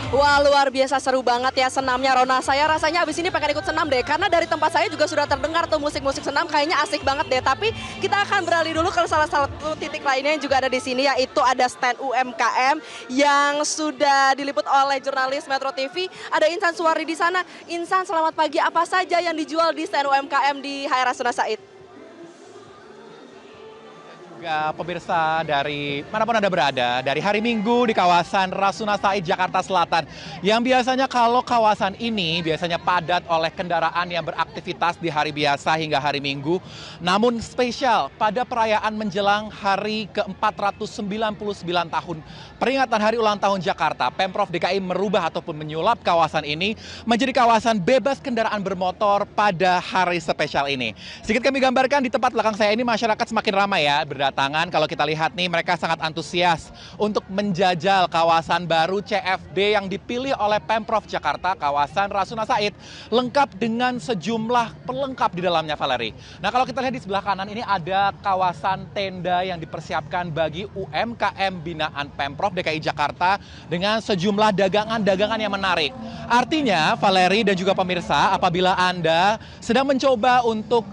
Wah, luar biasa seru banget ya senamnya Rona. Saya rasanya abis ini pengen ikut senam deh. Karena dari tempat saya juga sudah terdengar tuh musik-musik senam kayaknya asik banget deh. Tapi kita akan beralih dulu ke salah satu titik lainnya yang juga ada di sini, yaitu ada stand UMKM yang sudah diliput oleh jurnalis Metro TV. Ada Insan Suwardi di sana. Insan, selamat pagi. Apa saja yang dijual di stand UMKM di HR Rasuna Said? Juga pemirsa dari manapun Anda berada, dari hari Minggu di kawasan Rasuna Said, Jakarta Selatan. Yang biasanya kalau kawasan ini biasanya padat oleh kendaraan yang beraktivitas di hari biasa hingga hari Minggu. Namun spesial pada perayaan menjelang hari ke-499 tahun peringatan Hari Ulang Tahun Jakarta, Pemprov DKI merubah ataupun menyulap kawasan ini menjadi kawasan bebas kendaraan bermotor pada hari spesial ini. Sedikit kami gambarkan di tempat belakang saya ini masyarakat semakin ramai ya berdatangan. Kalau kita lihat nih mereka sangat antusias untuk menjajal kawasan baru CFD yang dipilih oleh Pemprov Jakarta, kawasan Rasuna Said, lengkap dengan sejumlah pelengkap di dalamnya, Valerie. Nah, kalau kita lihat di sebelah kanan ini ada kawasan tenda yang dipersiapkan bagi UMKM binaan Pemprov DKI Jakarta dengan sejumlah dagangan-dagangan yang menarik. Artinya, Valerie dan juga pemirsa, apabila Anda sedang mencoba untuk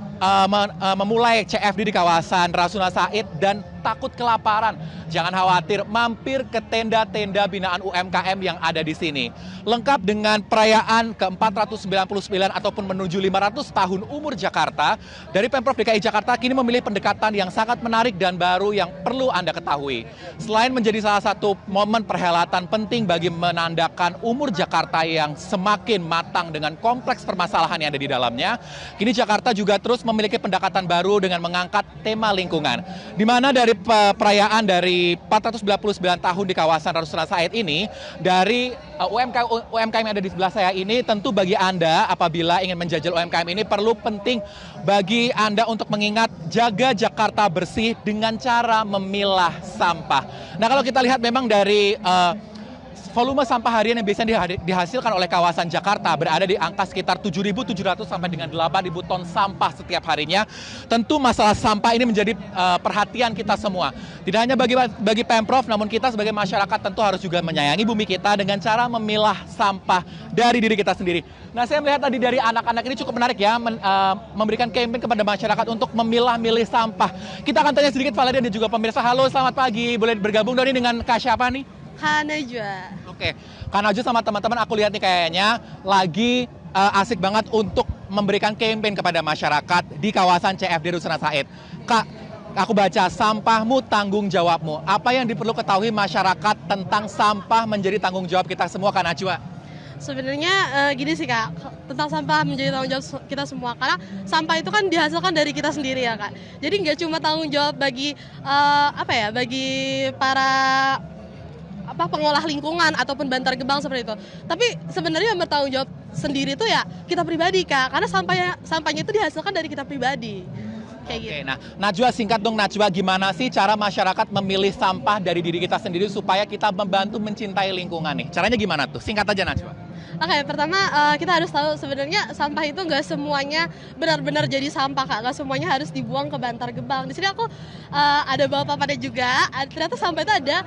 memulai CFD di kawasan Rasuna Said dan takut kelaparan, jangan khawatir, mampir ke tenda-tenda binaan UMKM yang ada di sini. Lengkap dengan perayaan ke-499 ataupun menuju 500 tahun umur Jakarta, dari Pemprov DKI Jakarta kini memilih pendekatan yang sangat menarik dan baru yang perlu Anda ketahui. Selain menjadi salah satu momen perhelatan penting bagi menandakan umur Jakarta yang semakin matang dengan kompleks permasalahan yang ada di dalamnya, kini Jakarta juga terus memiliki pendekatan baru dengan mengangkat tema lingkungan. Di mana dari perayaan dari 499 tahun di kawasan Rasuna Said ini, dari UMKM yang ada di sebelah saya ini, tentu bagi Anda apabila ingin menjajal UMKM ini perlu penting bagi Anda untuk mengingat jaga Jakarta bersih dengan cara memilah sampah. Nah, kalau kita lihat memang dari volume sampah harian yang biasanya dihasilkan oleh kawasan Jakarta berada di angka sekitar 7.700 sampai dengan 8.000 ton sampah setiap harinya. Tentu masalah sampah ini menjadi perhatian kita semua. Tidak hanya bagi Pemprov, namun kita sebagai masyarakat tentu harus juga menyayangi bumi kita dengan cara memilah sampah dari diri kita sendiri. Nah, saya melihat tadi dari anak-anak ini cukup menarik ya, memberikan campaign kepada masyarakat untuk memilah-milih sampah. Kita akan tanya sedikit Valeria dan juga pemirsa. Halo, selamat pagi. Boleh bergabung dari dengan Kak siapa nih? Kak Najwa. Oke, Kak Najwa sama teman-teman aku lihat nih kayaknya lagi asik banget untuk memberikan campaign kepada masyarakat di kawasan CFD Rasuna Said. Kak, aku baca sampahmu tanggung jawabmu. Apa yang diperlu ketahui masyarakat tentang sampah menjadi tanggung jawab kita semua, Kak Najwa? Sebenarnya gini sih Kak, tentang sampah menjadi tanggung jawab kita semua. Karena sampah itu kan dihasilkan dari kita sendiri ya Kak. Jadi nggak cuma tanggung jawab bagi bagi para pengolah lingkungan ataupun Bantar Gebang seperti itu. Tapi sebenarnya yang bertanggung jawab sendiri itu ya kita pribadi Kak, karena sampahnya itu dihasilkan dari kita pribadi. Kayak gitu. Nah, Najwa singkat dong Najwa, gimana sih cara masyarakat memilih sampah dari diri kita sendiri supaya kita membantu mencintai lingkungan nih? Caranya gimana tuh? Singkat aja Najwa. Oke, pertama kita harus tahu sebenarnya sampah itu nggak semuanya benar-benar jadi sampah Kak, nggak semuanya harus dibuang ke Bantar Gebang. Di sini aku ada bawa papannya juga. Ternyata sampah itu ada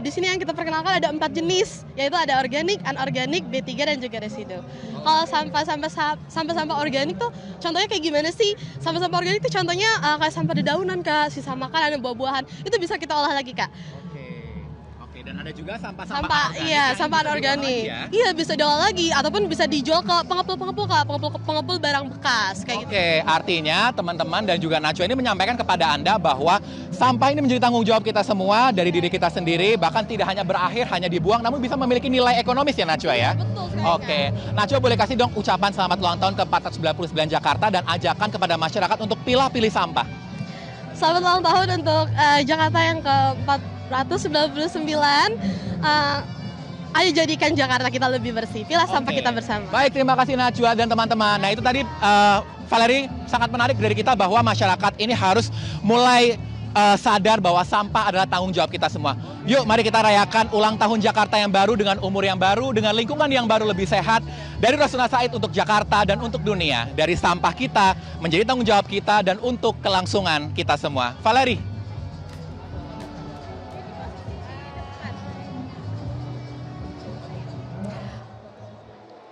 di sini yang kita perkenalkan ada 4 jenis, yaitu ada organik, anorganik, B3 dan juga residu. Kalau sampah organik tuh contohnya kayak gimana sih? Sampah-sampah organik itu contohnya kayak sampah dedaunan Kak, sisa makanan, buah-buahan itu bisa kita olah lagi Kak. Dan ada juga sampah sampah anorganik. Iya, bisa diolah lagi ataupun bisa dijual ke pengepul-pengepul Kak, pengepul barang bekas kayak gitu. Oke, artinya teman-teman dan juga Najwa ini menyampaikan kepada Anda bahwa sampah ini menjadi tanggung jawab kita semua dari diri kita sendiri, bahkan tidak hanya berakhir hanya dibuang namun bisa memiliki nilai ekonomis ya Najwa ya. Betul sekali. Oke. Najwa boleh kasih dong ucapan selamat ulang tahun ke-499 Jakarta dan ajakan kepada masyarakat untuk pilih sampah. Selamat ulang tahun untuk Jakarta yang ke-499. Ayo jadikan Jakarta kita lebih bersih. Pilah sampah kita bersama. Baik, terima kasih Najwa dan teman-teman. Nah, itu tadi Valerie sangat menarik dari kita bahwa masyarakat ini harus mulai sadar bahwa sampah adalah tanggung jawab kita semua. Yuk, mari kita rayakan ulang tahun Jakarta yang baru dengan umur yang baru, dengan lingkungan yang baru lebih sehat. Dari Rasuna Said untuk Jakarta dan untuk dunia. Dari sampah kita menjadi tanggung jawab kita dan untuk kelangsungan kita semua. Valerie.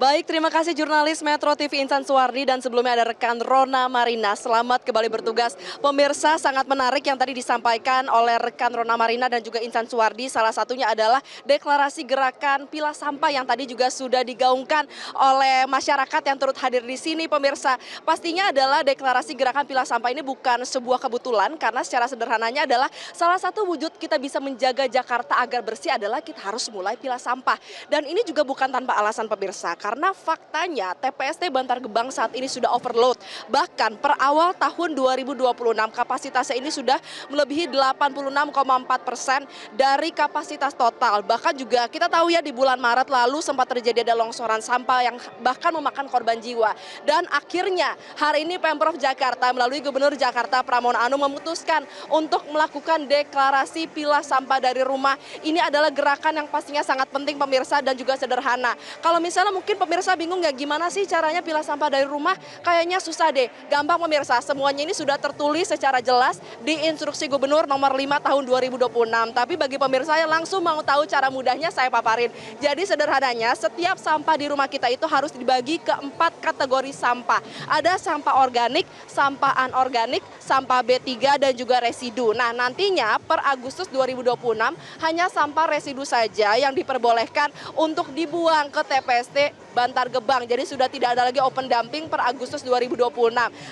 Baik, terima kasih jurnalis Metro TV Insan Suwardi dan sebelumnya ada rekan Rona Marina. Selamat kembali bertugas. Pemirsa, sangat menarik yang tadi disampaikan oleh rekan Rona Marina dan juga Insan Suwardi. Salah satunya adalah deklarasi gerakan pilah sampah yang tadi juga sudah digaungkan oleh masyarakat yang turut hadir di sini. Pemirsa, pastinya adalah deklarasi gerakan pilah sampah ini bukan sebuah kebetulan karena secara sederhananya adalah salah satu wujud kita bisa menjaga Jakarta agar bersih adalah kita harus mulai pilah sampah. Dan ini juga bukan tanpa alasan pemirsa. Karena faktanya TPST Bantar Gebang saat ini sudah overload. Bahkan per awal tahun 2026 kapasitasnya ini sudah melebihi 86,4% dari kapasitas total. Bahkan juga kita tahu ya di bulan Maret lalu sempat terjadi ada longsoran sampah yang bahkan memakan korban jiwa. Dan akhirnya hari ini Pemprov Jakarta melalui Gubernur Jakarta Pramono Anung memutuskan untuk melakukan deklarasi pilah sampah dari rumah. Ini adalah gerakan yang pastinya sangat penting pemirsa dan juga sederhana. Kalau misalnya mungkin pemirsa bingung nggak gimana sih caranya pilah sampah dari rumah? Kayaknya susah deh. Gampang pemirsa, semuanya ini sudah tertulis secara jelas di Instruksi Gubernur nomor 5 tahun 2026. Tapi bagi pemirsa yang langsung mau tahu cara mudahnya saya paparin. Jadi sederhananya setiap sampah di rumah kita itu harus dibagi ke 4 kategori sampah. Ada sampah organik, sampah anorganik, sampah B3 dan juga residu. Nah nantinya per Agustus 2026 hanya sampah residu saja yang diperbolehkan untuk dibuang ke TPST Bantar Gebang. Jadi sudah tidak ada lagi open dumping per Agustus 2026.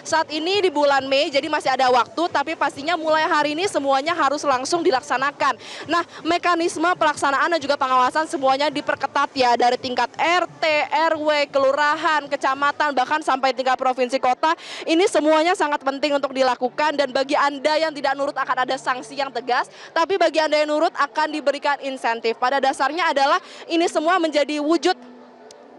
Saat ini di bulan Mei jadi masih ada waktu tapi pastinya mulai hari ini semuanya harus langsung dilaksanakan. Nah, mekanisme pelaksanaan dan juga pengawasan semuanya diperketat ya dari tingkat RT, RW, kelurahan, kecamatan bahkan sampai tingkat provinsi kota. Ini semuanya sangat penting untuk dilakukan dan bagi Anda yang tidak nurut akan ada sanksi yang tegas, tapi bagi Anda yang nurut akan diberikan insentif. Pada dasarnya adalah ini semua menjadi wujud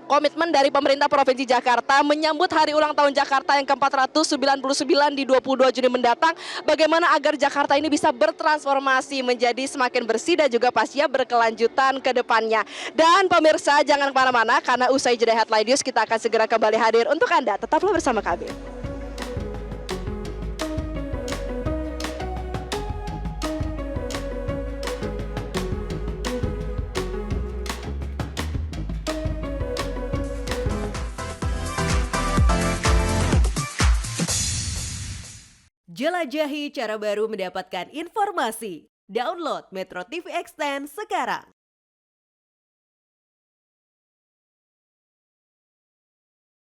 komitmen dari pemerintah Provinsi Jakarta menyambut hari ulang tahun Jakarta yang ke-499 di 22 Juni mendatang. Bagaimana agar Jakarta ini bisa bertransformasi menjadi semakin bersih dan juga pastinya berkelanjutan ke depannya. Dan pemirsa jangan kemana-mana karena usai jeda Headline News kita akan segera kembali hadir untuk Anda. Tetaplah bersama kami. Jelajahi cara baru mendapatkan informasi. Download Metro TV Extend sekarang.